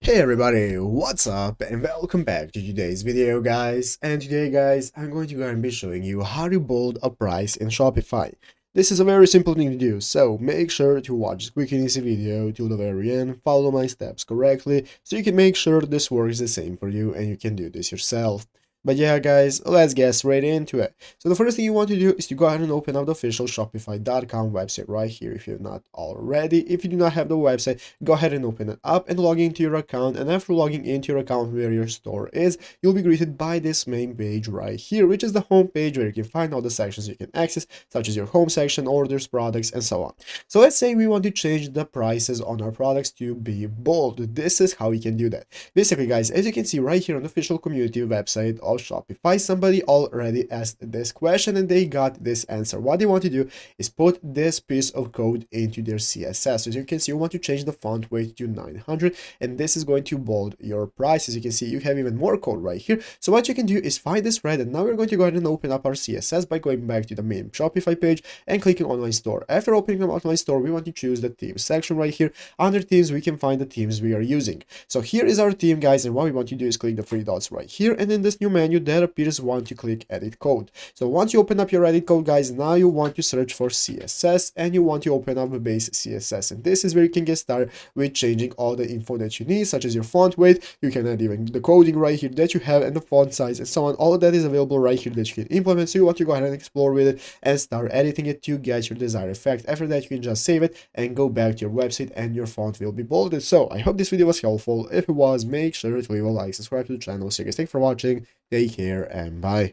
Hey everybody, what's up and welcome back to today's video guys. And today guys, I'm going to go and be showing you how to bold a price in Shopify. This is a very simple thing to do, so make sure to watch this quick and easy video till the very end, follow my steps correctly, so you can make sure this works the same for you and you can do this yourself. But yeah guys, let's get straight into it. So the first thing you want to do is to go ahead and open up the official Shopify.com website right here if you're not already. If you do not have the website, go ahead and open it up and log into your account. And after logging into your account where your store is, you'll be greeted by this main page right here, which is the home page where you can find all the sections you can access, such as your home section, orders, products, and so on. So let's say we want to change the prices on our products to be bold. This is how we can do that. Basically guys, as you can see right here on the official community website of Shopify, somebody already asked this question and they got this answer. What they want to do is put this piece of code into their CSS. So as you can see, you want to change the font weight to 900 and this is going to bold your price. As you can see, you have even more code right here. So what you can do is find this thread, and now we're going to go ahead and open up our CSS by going back to the main Shopify page and clicking online store. After opening the online store, we want to choose the themes section right here. Under themes, we can find the themes we are using. So here is our theme guys, and what we want to do is click the three dots right here, and in this new menu there appears one to click edit code. So once you open up your edit code guys, now you want to search for CSS and you want to open up a base CSS, and this is where you can get started with changing all the info that you need, such as your font weight. You can add even the coding right here that you have and the font size and so on. All of that is available right here that you can implement. So you want to go ahead and explore with it and start editing it to get your desired effect. After that, you can just save it and go back to your website and your font will be bolded. So I hope this video was helpful. If it was, make sure to leave a like, subscribe to the channel. So you guys, thanks for watching, take care, and bye.